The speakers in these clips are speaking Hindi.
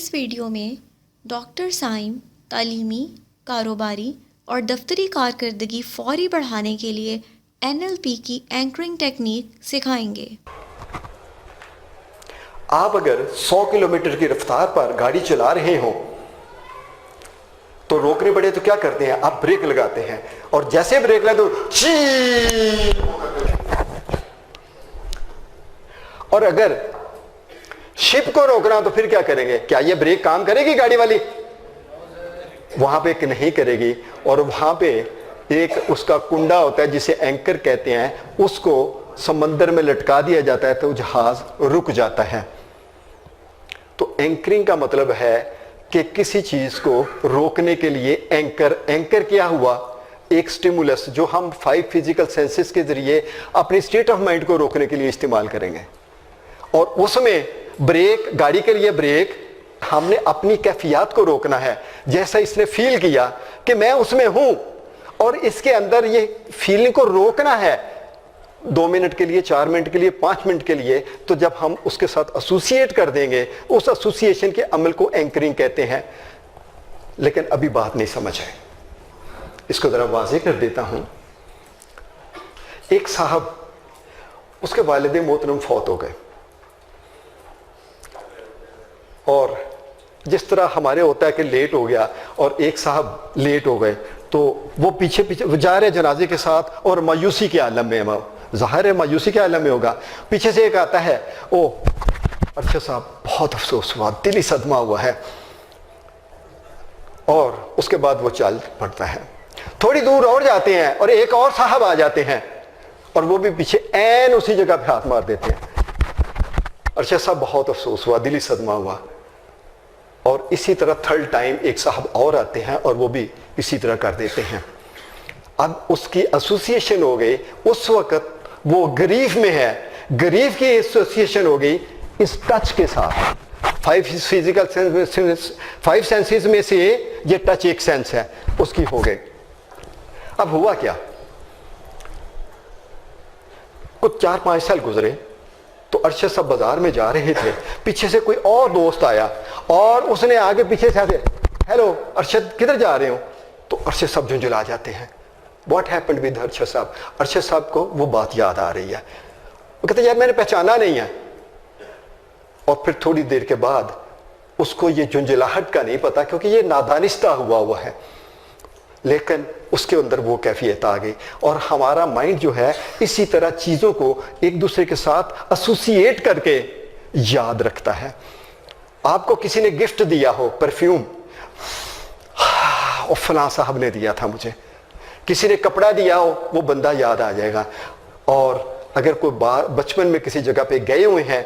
इस वीडियो में डॉक्टर साइम तालीमी, कारोबारी और दफ्तरी कारकर्दगी फौरी बढ़ाने के लिए NLP की एंकरिंग टेक्निक सिखाएंगे। आप अगर 100 किलोमीटर की रफ्तार पर गाड़ी चला रहे हो तो रोकने पड़े तो क्या करते हैं, आप ब्रेक लगाते हैं और जैसे ब्रेक लगाते तो ची। और अगर शिप को रोकना तो फिर क्या करेंगे, क्या ये ब्रेक काम करेगी गाड़ी वाली? वहां पे नहीं करेगी। और वहां पे एक उसका कुंडा होता है जिसे एंकर कहते हैं, उसको समंदर में लटका दिया जाता है तो जहाज रुक जाता है। तो एंकरिंग का मतलब है कि किसी चीज को रोकने के लिए एंकर क्या हुआ, एक स्टिमुलस जो हम 5 फिजिकल सेंसेस के जरिए अपनी स्टेट ऑफ माइंड को रोकने के लिए इस्तेमाल करेंगे। और उसमें ब्रेक, गाड़ी के लिए ब्रेक, हमने अपनी कैफियत को रोकना है। जैसा इसने फील किया कि मैं उसमें हूं और इसके अंदर ये फीलिंग को रोकना है 2 मिनट के लिए, 4 मिनट के लिए, 5 मिनट के लिए, तो जब हम उसके साथ एसोसिएट कर देंगे, उस एसोसिएशन के अमल को एंकरिंग कहते हैं। लेकिन अभी बात नहीं समझ है, इसको जरा वाज़ेह कर देता हूं। एक साहब, उसके वालिद मोहतरम फौत हो गए और जिस तरह हमारे होता है कि लेट हो गया और एक साहब लेट हो गए तो वो पीछे पीछे जा रहे जनाजे के साथ और मायूसी के आलम में, ज़ाहिर है मायूसी के आलम में होगा। पीछे से एक आता है, ओ अच्छा साहब बहुत अफसोस हुआ, दिली सदमा हुआ है। और उसके बाद वो चल पड़ता है। थोड़ी दूर और जाते हैं और एक और साहब आ जाते हैं और वो भी पीछे ऐन उसी जगह पे हाथ मार देते हैं। अच्छा साहब बहुत अफसोस हुआ, दिली सदमा हुआ। और इसी तरह थर्ड टाइम एक साहब और आते हैं और वो भी इसी तरह कर देते हैं। अब उसकी एसोसिएशन हो गई, उस वक्त वो गरीफ में है, गरीफ की एसोसिएशन हो गई इस टच के साथ। 5 फिजिकल सेंस, 5 सेंसेस में से ये टच एक सेंस है, उसकी हो गई। अब हुआ क्या, कुछ 4-5 साल गुजरे तो अरशद साहब बाजार में जा रहे थे, पीछे से कोई और दोस्त आया और उसने आगे पीछे से आके, हेलो अरशद किधर जा रहे हो? तो अरशद साहब झुंझुला जाते हैं। व्हाट हैपेंड विद अरशद साहब? अरशद साहब को वो बात याद आ रही है। वो कहते यार मैंने पहचाना नहीं है। और फिर थोड़ी देर के बाद उसको ये झुंझुलाहट का नहीं पता क्योंकि ये नादानिस्ता हुआ है, लेकिन उसके अंदर वो कैफियत आ गई। और हमारा माइंड जो है इसी तरह चीज़ों को एक दूसरे के साथ एसोसिएट करके याद रखता है। आपको किसी ने गिफ्ट दिया हो परफ्यूम, और फलां साहब ने दिया था मुझे, किसी ने कपड़ा दिया हो, वो बंदा याद आ जाएगा। और अगर कोई बचपन में किसी जगह पे गए हुए हैं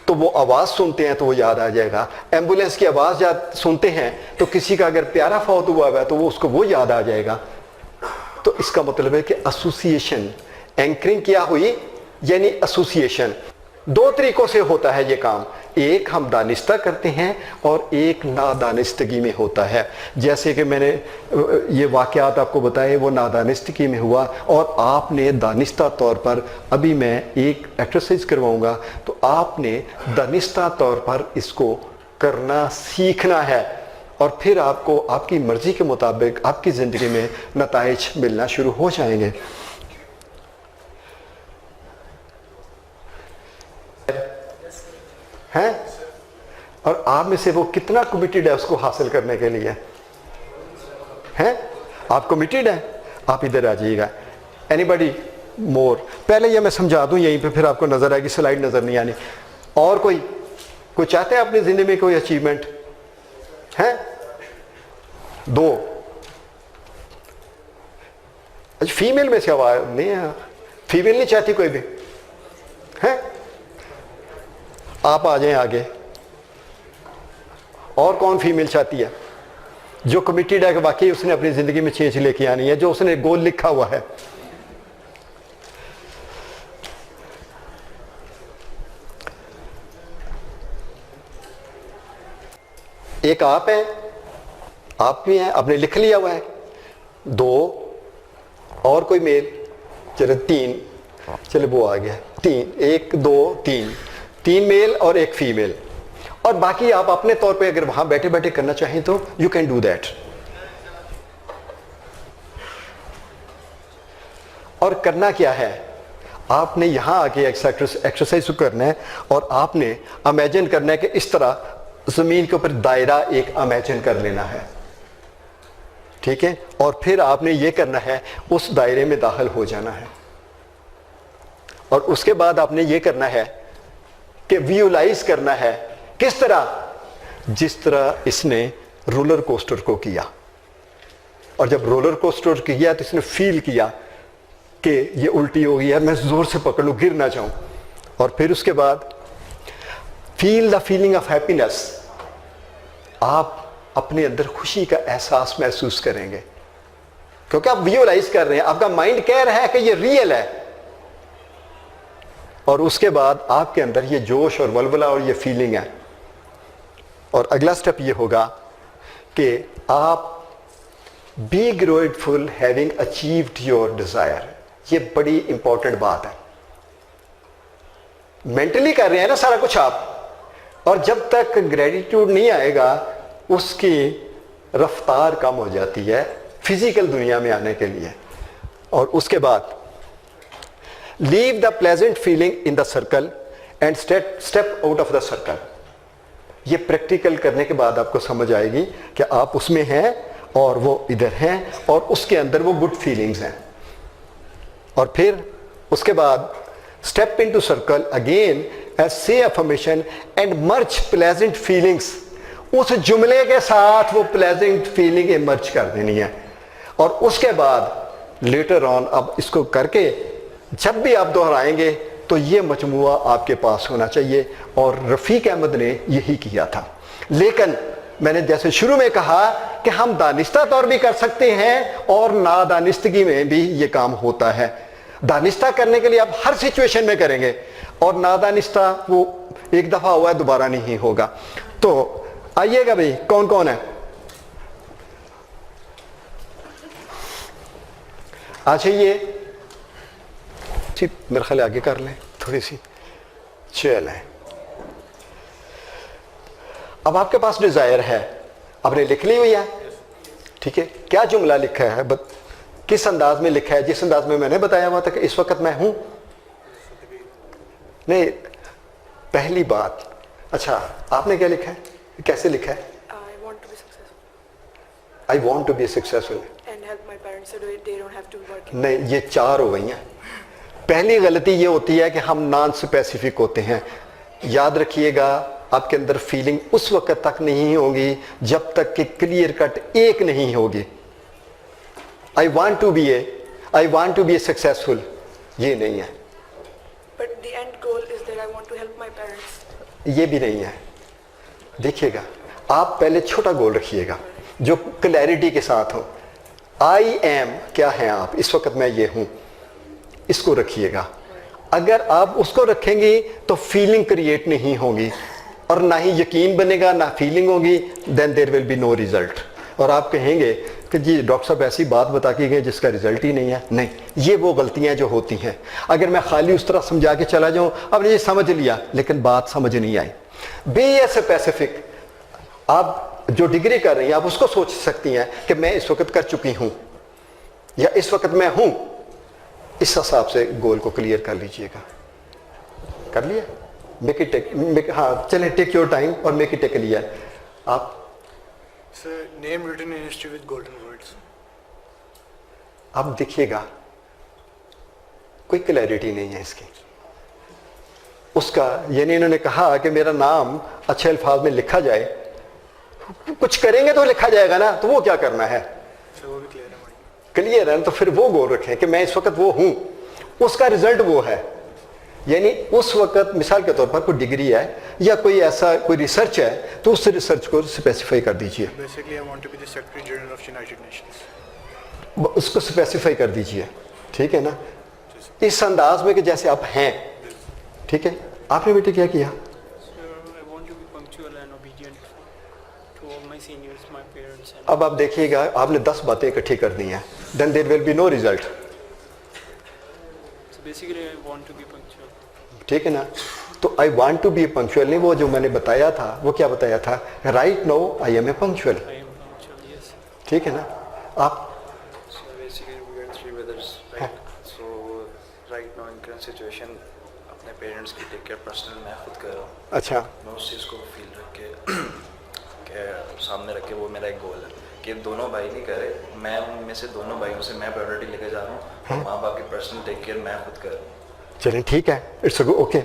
तो वो आवाज़ सुनते हैं तो वो याद आ जाएगा। एम्बुलेंस की आवाज़ सुनते हैं तो किसी का अगर प्यारा फौत हुआ है तो वो उसको वो याद आ जाएगा। तो इसका मतलब है कि एसोसिएशन, एंकरिंग क्या हुई, यानी एसोसिएशन। 2 तरीकों से होता है ये काम, एक हम दानिस्ता करते हैं और एक नादानिस्तगी में होता है। जैसे कि मैंने ये वाक़यात आपको बताए वो नादानिस्तगी में हुआ और आपने दानिस्ता तौर पर, अभी मैं एक एक्सरसाइज करवाऊंगा तो आपने दानिस्ता तौर पर इसको करना सीखना है और फिर आपको आपकी मर्ज़ी के मुताबिक आपकी ज़िंदगी में नताइज मिलना शुरू हो जाएंगे। हैं? और आप में से वो कितना कमिटेड है उसको हासिल करने के लिए? हैं? आप कमिटेड हैं? आप इधर आ जाइएगा। एनीबॉडी मोर? पहले ये मैं समझा दूं यहीं पे, फिर आपको नजर आएगी, स्लाइड नजर नहीं आनी। और कोई चाहते हैं अपनी जिंदगी में कोई अचीवमेंट है? 2। अच्छा फीमेल में से आवाज नहीं है, फीमेल नहीं चाहती कोई भी है? आप आ जाएं आगे। और कौन फीमेल चाहती है जो कमिटेड है कि वाकई उसने अपनी जिंदगी में चेंज लेके आनी है, जो उसने गोल लिखा हुआ है? एक आप हैं, आप भी हैं, आपने लिख लिया हुआ है। 2 और कोई मेल, चलो 3, चलो वो आ गया 3, 1 2 3 मेल और 1 फीमेल। और बाकी आप अपने तौर पे अगर वहां बैठे बैठे करना चाहें तो यू कैन डू दैट। और करना क्या है, आपने यहां आके एक्सरसाइज करना है और आपने इमेजिन करना है कि इस तरह जमीन के ऊपर दायरा एक इमेजिन कर लेना है, ठीक है। और फिर आपने ये करना है, उस दायरे में दाखिल हो जाना है। और उसके बाद आपने ये करना है कि विजुलाइज करना है, किस तरह, जिस तरह इसने रोलर कोस्टर को किया। और जब रोलर कोस्टर किया तो इसने फील किया कि ये उल्टी हो गई है, मैं जोर से पकड़ लूं, गिर ना जाऊं। और फिर उसके बाद feel the feeling of happiness, आप अपने अंदर खुशी का एहसास महसूस करेंगे, क्योंकि आप विजुलाइज कर रहे हैं, आपका माइंड कह रहा है कि ये रियल है। और उसके बाद आपके अंदर ये जोश और वलवला और ये फीलिंग है। और अगला स्टेप ये होगा कि आप be grateful having achieved your desire. ये बड़ी इंपॉर्टेंट बात है। मेंटली कर रहे हैं ना सारा कुछ आप, और जब तक ग्रेटिट्यूड नहीं आएगा उसकी रफ्तार कम हो जाती है फिजिकल दुनिया में आने के लिए। और उसके बाद leave the pleasant feeling in the circle and step out of the circle. ये प्रैक्टिकल करने के बाद आपको समझ आएगी कि आप उसमें हैं और वो इधर हैं और उसके अंदर वो गुड फीलिंग्स हैं। और फिर उसके बाद step into circle again as से affirmation and merge pleasant feelings. उस जुमले के साथ वो प्लेजेंट फीलिंग इमर्ज कर देनी है। और उसके बाद लेटर ऑन अब इसको करके जब भी आप दोहराएंगे तो ये मजमुआ आपके पास होना चाहिए। और रफ़ीक अहमद ने यही किया था। लेकिन मैंने जैसे शुरू में कहा कि हम दानिस्ता तौर भी कर सकते हैं और नादानिस्तगी में भी ये काम होता है। दानिस्ता करने के लिए आप हर सिचुएशन में करेंगे, और नादानिस्ता वो एक दफा हुआ है, दोबारा नहीं होगा। तो आइएगा भाई, कौन कौन है? अच्छा, ये मेरे ख्याल आगे कर लें थोड़ी सी, चल है। अब आपके पास डिजायर है, आपने लिख ली हुई है, ठीक है। क्या जुमला लिखा है, किस अंदाज में लिखा है? जिस अंदाज में मैंने बताया हुआ था कि इस वक्त मैं हूं। नहीं, पहली बात, अच्छा आपने क्या लिखा है, कैसे लिखा है? I want to be successful नहीं, ये चार हो गई हैं। पहली गलती ये होती है कि हम नॉन स्पेसिफिक होते हैं। याद रखिएगा, आपके अंदर फीलिंग उस वक्त तक नहीं होगी जब तक कि क्लियर कट एक नहीं होगी। I want to be a successful, ये नहीं है। But the end goal is that I want to help my parents. ये भी नहीं है। देखिएगा, आप पहले छोटा गोल रखिएगा जो क्लैरिटी के साथ हो। आई एम क्या है आप, इस वक्त मैं ये हूं, इसको रखिएगा। अगर आप उसको रखेंगे तो फीलिंग क्रिएट नहीं होगी और ना ही यकीन बनेगा, ना फीलिंग होगी, then there will be no result. और आप कहेंगे कि जी डॉक्टर साहब ऐसी बात बता के गए जिसका रिजल्ट ही नहीं है। नहीं, ये वो गलतियां जो होती हैं। अगर मैं खाली उस तरह समझा के चला जाऊं, अब ये समझ लिया लेकिन बात समझ नहीं आई। बी ए स्पेसिफिक, आप जो डिग्री कर रही हैं आप उसको सोच सकती हैं कि मैं इस वक्त कर चुकी हूं या इस वक्त मैं हूं। इस हिसाब से गोल को क्लियर कर लीजिएगा। कर लिया? मेक इट हाँ, चलें, टेक योर टाइम और मेक इट क्लियर। आप name written in history with golden words. अब देखिएगा, कोई क्लैरिटी नहीं है इसकी। उसका यानी इन्होंने कहा कि मेरा नाम अच्छे अल्फाज में लिखा जाए, कुछ करेंगे तो लिखा जाएगा ना, तो वो क्या करना है? वो भी क्लियर है, क्लियर है ना? तो फिर वो गोल रखें कि मैं इस वक्त वो हूं, उसका रिजल्ट वो है। यानी उस वक्त मिसाल के तौर पर कोई डिग्री है या कोई ऐसा कोई रिसर्च है तो उस रिसर्च को स्पेसिफाई कर दीजिए। Basically I want to be the secretary general of United Nations, उसको स्पेसिफाई कर दीजिए, ठीक है ना, इस अंदाज में कि जैसे आप हैं। ठीक है, आपने बेटे क्या किया? अब आप देखिएगा, आपने 10 बातें इकट्ठी कर दी हैं, then there will be no result. ठीक है ना? तो I want to be punctual नहीं, वो जो मैंने बताया था वो क्या बताया था, right now I am a punctual. ठीक है ना। आप So basically we are three brothers, right? So right now in current situation अपने पेरेंट्स की टेक केयर पर्सनल मैं खुद कर रहा हूँ। अच्छा, मैं उस चीज़ को फील रख के सामने रख के वो मेरा एक गोल है कि दोनों भाई नहीं करे, मैं उनमें से दोनों भाइयों से मैं प्रायोरिटी लेके जा रहा हूँ, माँ बाप की पर्सनल टेक केयर मैं खुद कर रहा हूँ। चलिए ठीक है, इट्स ओके।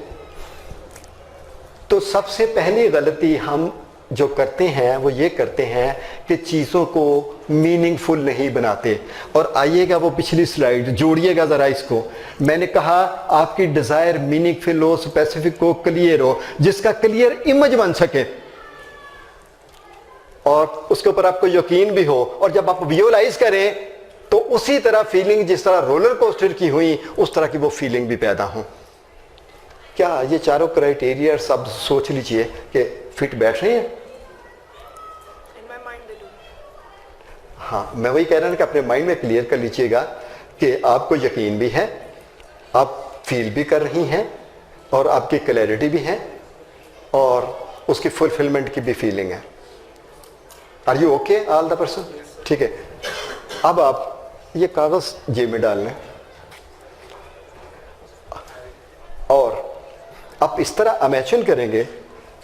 तो सबसे पहली गलती हम जो करते हैं वो ये करते हैं कि चीज़ों को मीनिंगफुल नहीं बनाते। और आइएगा वो पिछली स्लाइड जोड़िएगा ज़रा इसको। मैंने कहा आपकी डिज़ायर मीनिंगफुल हो, स्पेसिफिक हो, क्लियर हो, जिसका क्लियर इमेज बन सके और उसके ऊपर आपको यकीन भी हो, और जब आप विजुअलाइज करें तो उसी तरह फीलिंग जिस तरह रोलर कोस्टर की हुई उस तरह की वो फीलिंग भी पैदा हो। क्या ये चारों क्राइटेरिया सब सोच लीजिए कि फिट बैठ रहे हैं? In my mind they do. हाँ, मैं वही कह रहा हूँ कि अपने माइंड में क्लियर कर लीजिएगा कि आपको यकीन भी है, आप फील भी कर रही हैं, और आपकी क्लैरिटी भी है, और उसकी फुलफिलमेंट की भी फीलिंग है। Are you okay all the person? ठीक है। अब आप ये कागज जेब में डाल लें और आप इस तरह इमेजिन करेंगे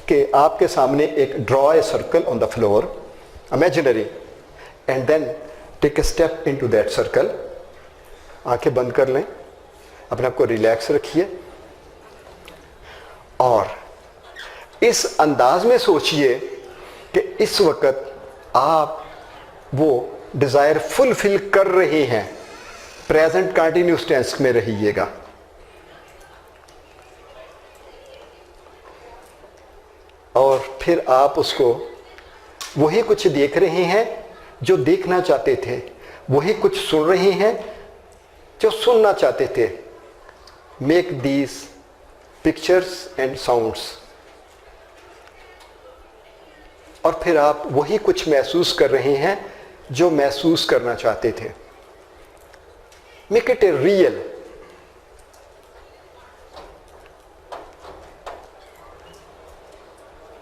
कि आपके सामने एक draw a circle on the floor, imaginary, and then take a step into that circle. आंखें बंद कर लें, अपने आप को रिलैक्स रखिए और इस अंदाज में सोचिए कि इस वक्त आप वो डिजायर फुलफिल कर रहे हैं। प्रेजेंट कंटिन्यूअस टेंस में रहिएगा। और फिर आप उसको वही कुछ देख रहे हैं जो देखना चाहते थे, वही कुछ सुन रहे हैं जो सुनना चाहते थे। Make these pictures and sounds. और फिर आप वही कुछ महसूस कर रहे हैं जो महसूस करना चाहते थे। Make it a real.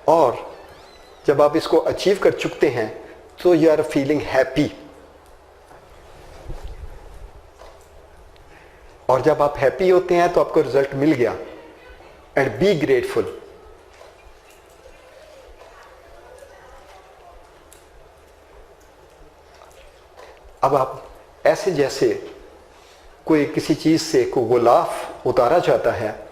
और जब आप इसको अचीव कर चुकते हैं तो यू आर फीलिंग हैप्पी। और जब आप हैप्पी होते हैं तो आपको रिजल्ट मिल गया। And be grateful. अब आप ऐसे जैसे कोई किसी चीज से कोई गुलाफ उतारा जाता है,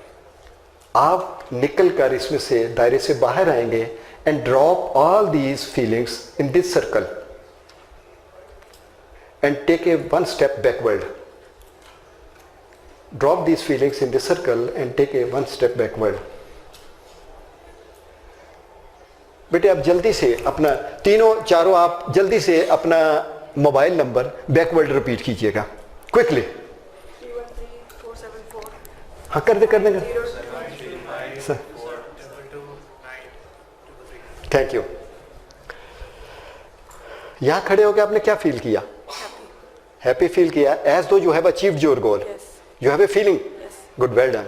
आप निकल कर इसमें से दायरे से बाहर आएंगे and drop all these feelings in this circle and take a one step backward. Drop these feelings in this circle and take a one step backward. बेटे आप जल्दी से अपना तीनों चारों आप जल्दी से अपना मोबाइल नंबर बैकवर्ड रिपीट कीजिएगा क्विकली। 313-474. हाँ कर दे सर। Thank you. यहां खड़े होकर आपने क्या फील किया? हैप्पी फील किया, as though you have achieved your goal. Yes. You have a feeling. Yes. Good, well done.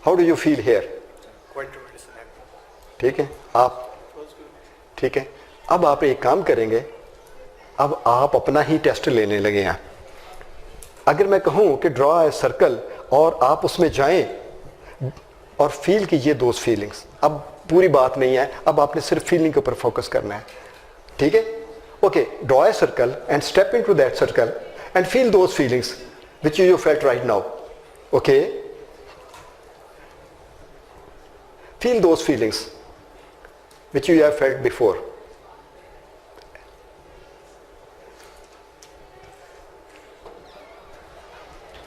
How do you feel here? Quite tremendous and happy. ठीक है आप, ठीक है। अब आप एक काम करेंगे, अब आप अपना ही टेस्ट लेने लगे हैं। अगर मैं कहूं कि ड्रॉ ए सर्कल और आप उसमें जाएं और फील कीजिए दोज फीलिंग्स। अब पूरी बात नहीं है, अब आपने सिर्फ फीलिंग के ऊपर फोकस करना है। ठीक है, okay. Draw a circle and step into that circle and feel those feelings which you felt right now. Okay, feel those feelings which you have felt before.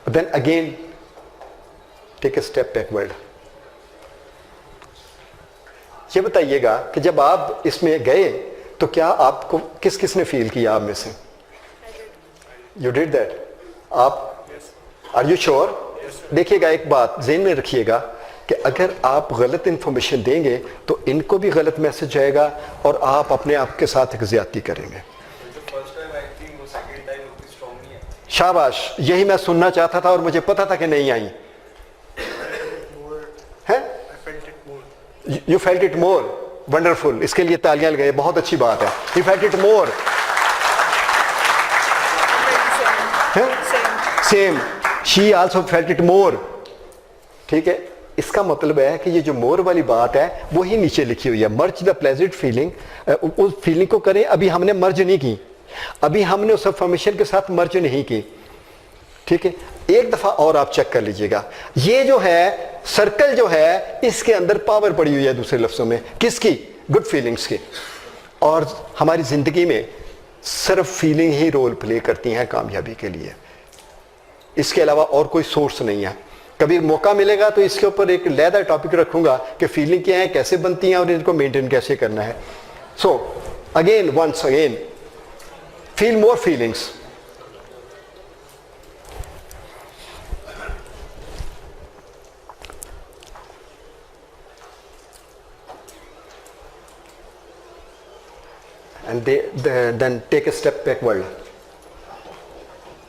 Then again take a step backward. ये बताइएगा कि जब आप इसमें गए तो क्या आपको किस किस ने फील किया आप में से? You did that. आप आर यू श्योर? देखिएगा एक बात ज़हन में रखिएगा कि अगर आप गलत इंफॉर्मेशन देंगे तो इनको भी गलत मैसेज जाएगा और आप अपने आप के साथ एक ज्यादती करेंगे। शाबाश, यही मैं सुनना चाहता था और मुझे पता था कि नहीं आई है। You felt it more, wonderful, इसके लिए तालियां लगाए, बहुत अच्छी बात है। You felt it more, same, she also felt it more. ठीक है, इसका मतलब है कि ये जो मोर वाली बात है वो ही नीचे लिखी हुई है। मर्ज द प्लेजेंट फीलिंग, उस फीलिंग को करें। अभी हमने मर्ज नहीं की, अभी हमने उस अफर्मेशन के साथ मर्ज नहीं की। ठीक है, एक दफा और आप चेक कर लीजिएगा। ये जो है सर्कल जो है, इसके अंदर पावर पड़ी हुई है, दूसरे लफ्जों में किसकी? गुड फीलिंग्स की। और हमारी जिंदगी में सिर्फ फीलिंग ही रोल प्ले करती हैं कामयाबी के लिए, इसके अलावा और कोई सोर्स नहीं है। कभी मौका मिलेगा तो इसके ऊपर एक लहदा टॉपिक रखूंगा कि फीलिंग क्या है, कैसे बनती हैं और इनको मेंटेन कैसे करना है। So again, once again, feel more feelings. And then take a step backward.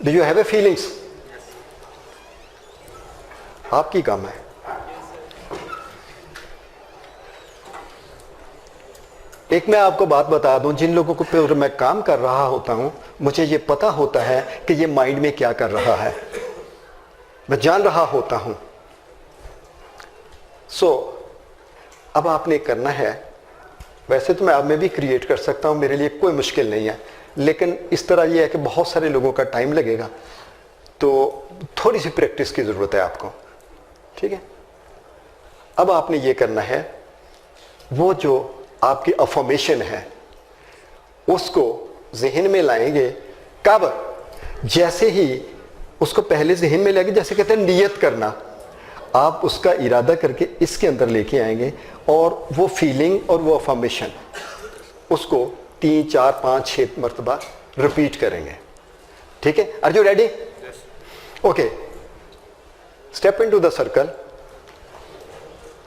Do you have a feelings? आपकी काम है। एक मैं आपको बात बता दूं, जिन लोगों को पर मैं काम कर रहा होता हूं, मुझे ये पता होता है कि ये माइंड में क्या कर रहा है, मैं जान रहा होता हूं। सो अब आपने करना है, वैसे तो मैं आप में भी क्रिएट कर सकता हूं, मेरे लिए कोई मुश्किल नहीं है, लेकिन इस तरह यह है कि बहुत सारे लोगों का टाइम लगेगा, तो थोड़ी सी प्रैक्टिस की ज़रूरत है आपको। ठीक है, अब आपने ये करना है, वो जो आपकी अफर्मेशन है उसको जहन में लाएंगे। कब? जैसे ही उसको पहले जहन में लाएंगे, जैसे कहते हैं नियत करना, आप उसका इरादा करके इसके अंदर लेके आएंगे और वो फीलिंग और वो अफर्मेशन उसको 3, 4, 5, 6 मरतबा रिपीट करेंगे। ठीक है, are you ready? Okay, step into the circle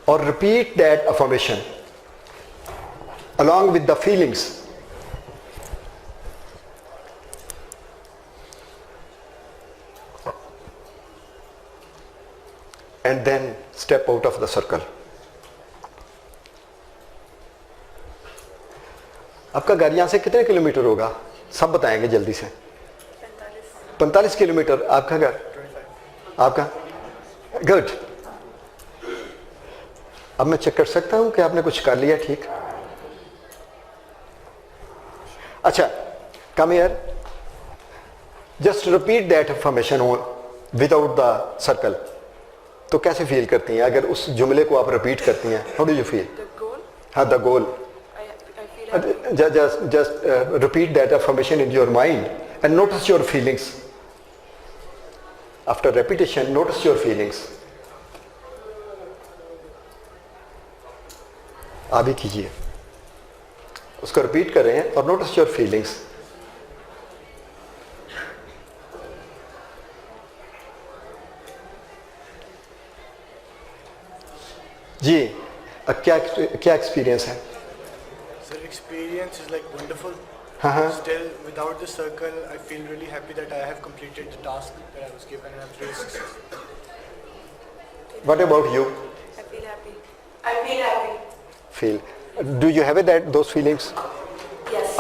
और repeat that affirmation along with the feelings. And then step out of the circle. आपका घर यहां से कितने किलोमीटर होगा? सब बताएंगे जल्दी से। 45 किलोमीटर आपका घर? आपका? गुड। अब मैं चेक कर सकता हूं कि आपने कुछ कर लिया ठीक? अच्छा, come here, just repeat that affirmation without the circle. तो कैसे फील करती हैं अगर उस जुमले को आप रिपीट करती हैं? How do you feel? हाँ, the goal. Just repeat that affirmation in your mind and notice your feelings. After repetition notice your feelings. आप भी कीजिए, उसको रिपीट कर रहे हैं और नोटिस योर फीलिंग्स। जी, क्या एक्सपीरियंस है? Sir, experience is like wonderful. हाँ। Still, without the circle, I feel really happy that I have completed the task that I was given and I'm really successful. What about you? I feel happy. I feel happy. Feel. Do you have those feelings Yes.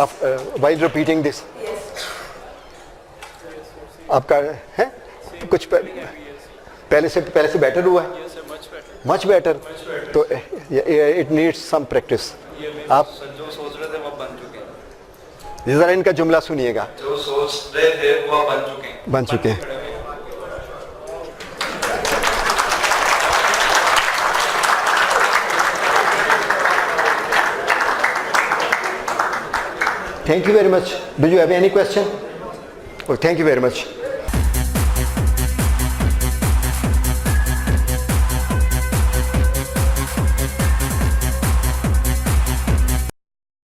while repeating this? Yes. आपका है कुछ पहले से बेटर हुआ है? Much better. तो इट नीड्स सम प्रैक्टिस। आप जो सोच रहे थे वो बन चुके हैं। जरा इनका जुमला सुनिएगा। जो सोच रहे थे वो बन चुके हैं। बन चुके हैं। Thank you very much. Do you have any question? Oh, thank you very much.